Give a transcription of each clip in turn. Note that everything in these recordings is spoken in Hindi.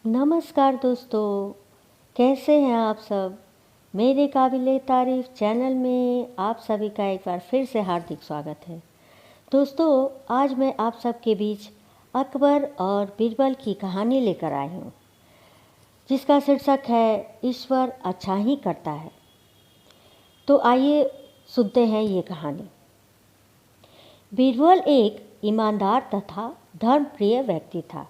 नमस्कार दोस्तों, कैसे हैं आप सब। मेरे काबिले तारीफ़ चैनल में आप सभी का एक बार फिर से हार्दिक स्वागत है। दोस्तों, आज मैं आप सबके बीच अकबर और बीरबल की कहानी लेकर आई हूँ, जिसका शीर्षक है ईश्वर अच्छा ही करता है। तो आइए सुनते हैं ये कहानी। बीरबल एक ईमानदार तथा धर्मप्रिय व्यक्ति था।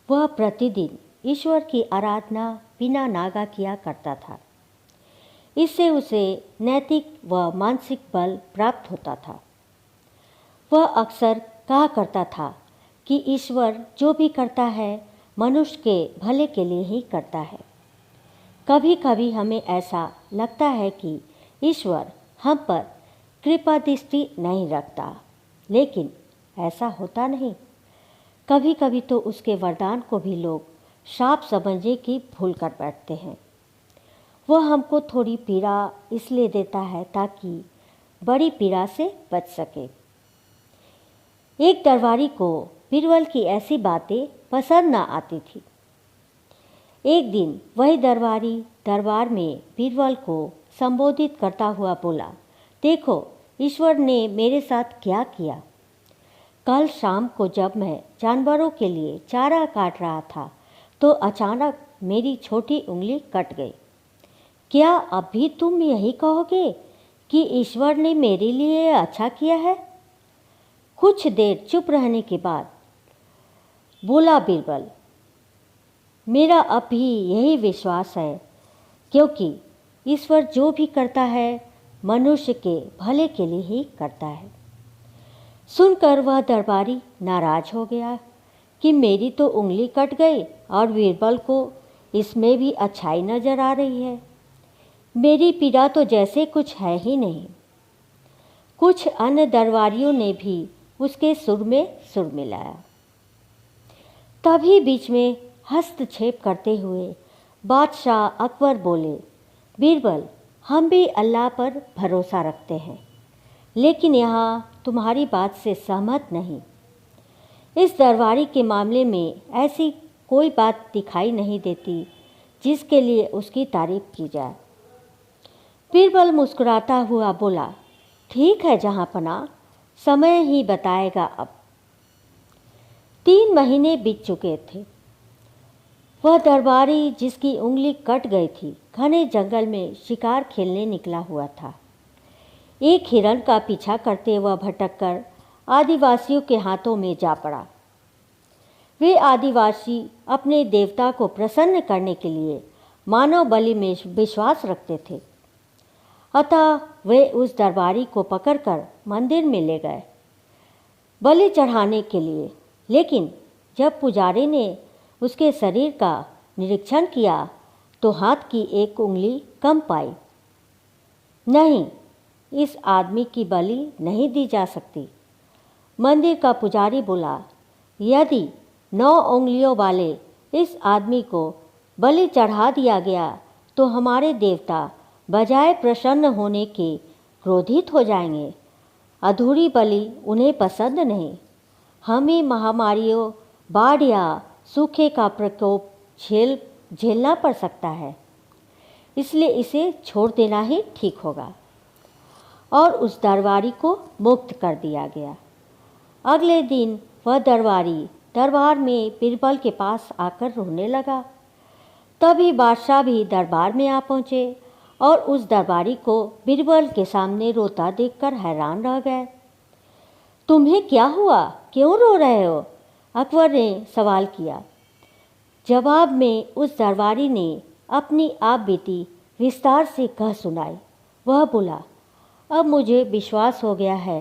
वह प्रतिदिन ईश्वर की आराधना बिना नागा किया करता था। इससे उसे नैतिक व मानसिक बल प्राप्त होता था। वह अक्सर कहा करता था कि ईश्वर जो भी करता है मनुष्य के भले के लिए ही करता है। कभी कभी हमें ऐसा लगता है कि ईश्वर हम पर कृपा दृष्टि नहीं रखता, लेकिन ऐसा होता नहीं। कभी कभी तो उसके वरदान को भी लोग शाप समझने की भूल कर बैठते हैं। वह हमको थोड़ी पीड़ा इसलिए देता है ताकि बड़ी पीड़ा से बच सके। एक दरबारी को बीरबल की ऐसी बातें पसंद न आती थी। एक दिन वही दरबारी दरबार में बीरबल को संबोधित करता हुआ बोला, देखो ईश्वर ने मेरे साथ क्या किया। कल शाम को जब मैं जानवरों के लिए चारा काट रहा था तो अचानक मेरी छोटी उंगली कट गई। क्या अब भी तुम यही कहोगे कि ईश्वर ने मेरे लिए अच्छा किया है? कुछ देर चुप रहने के बाद बोला बीरबल, मेरा अब भी यही विश्वास है, क्योंकि ईश्वर जो भी करता है मनुष्य के भले के लिए ही करता है। सुनकर वह दरबारी नाराज हो गया कि मेरी तो उंगली कट गई और बीरबल को इसमें भी अच्छाई नजर आ रही है। मेरी पीड़ा तो जैसे कुछ है ही नहीं। कुछ अन्य दरबारियों ने भी उसके सुर में सुर मिलाया। तभी बीच में हस्तक्षेप करते हुए बादशाह अकबर बोले, बीरबल, हम भी अल्लाह पर भरोसा रखते हैं, लेकिन यहाँ तुम्हारी बात से सहमत नहीं। इस दरबारी के मामले में ऐसी कोई बात दिखाई नहीं देती जिसके लिए उसकी तारीफ की जाए। बीरबल मुस्कुराता हुआ बोला, ठीक है जहाँपनाह, समय ही बताएगा। अब 3 महीने बीत चुके थे। वह दरबारी जिसकी उंगली कट गई थी घने जंगल में शिकार खेलने निकला हुआ था। एक हिरण का पीछा करते हुआ भटककर आदिवासियों के हाथों में जा पड़ा। वे आदिवासी अपने देवता को प्रसन्न करने के लिए मानव बलि में विश्वास रखते थे। अतः वे उस दरबारी को पकड़कर मंदिर में ले गए बलि चढ़ाने के लिए। लेकिन जब पुजारी ने उसके शरीर का निरीक्षण किया तो हाथ की एक उंगली कम पाई। नहीं, इस आदमी की बलि नहीं दी जा सकती। मंदिर का पुजारी बोला, यदि 9 उंगलियों वाले इस आदमी को बलि चढ़ा दिया गया तो हमारे देवता बजाय प्रसन्न होने के क्रोधित हो जाएंगे। अधूरी बलि उन्हें पसंद नहीं। हमें महामारियों, बाढ़ या सूखे का प्रकोप झेलना पड़ सकता है, इसलिए इसे छोड़ देना ही ठीक होगा। और उस दरबारी को मुक्त कर दिया गया। अगले दिन वह दरबारी दरबार में बीरबल के पास आकर रोने लगा। तभी बादशाह भी दरबार में आ पहुँचे और उस दरबारी को बीरबल के सामने रोता देखकर हैरान रह गए। तुम्हें क्या हुआ, क्यों रो रहे हो? अकबर ने सवाल किया। जवाब में उस दरबारी ने अपनी आप बीती विस्तार से कह सुनाई। वह बोला, अब मुझे विश्वास हो गया है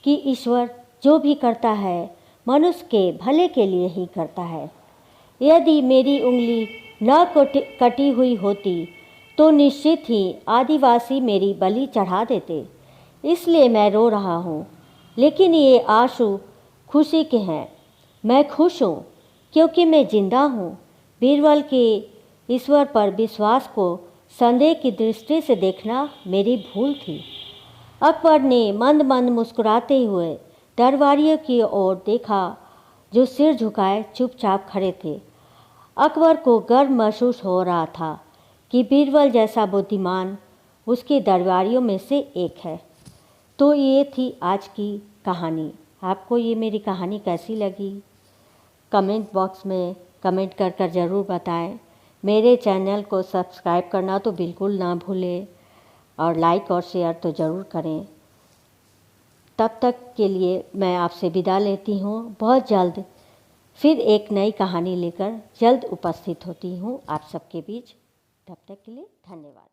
कि ईश्वर जो भी करता है मनुष्य के भले के लिए ही करता है। यदि मेरी उंगली न कटी हुई होती तो निश्चित ही आदिवासी मेरी बलि चढ़ा देते। इसलिए मैं रो रहा हूँ, लेकिन ये आंसू खुशी के हैं। मैं खुश हूँ क्योंकि मैं जिंदा हूँ। बीरबल के ईश्वर पर विश्वास को संदेह की दृष्टि से देखना मेरी भूल थी। अकबर ने मंद मंद मुस्कुराते हुए दरबारियों की ओर देखा जो सिर झुकाए चुपचाप खड़े थे। अकबर को गर्व महसूस हो रहा था कि बीरबल जैसा बुद्धिमान उसके दरबारियों में से एक है। तो ये थी आज की कहानी। आपको ये मेरी कहानी कैसी लगी? कमेंट बॉक्स में कमेंट कर ज़रूर बताएं। मेरे चैनल को सब्सक्राइब करना तो बिल्कुल ना भूलें और लाइक और शेयर तो ज़रूर करें। तब तक के लिए मैं आपसे विदा लेती हूँ। बहुत जल्द फिर एक नई कहानी लेकर जल्द उपस्थित होती हूँ आप सबके बीच। तब तक के लिए धन्यवाद।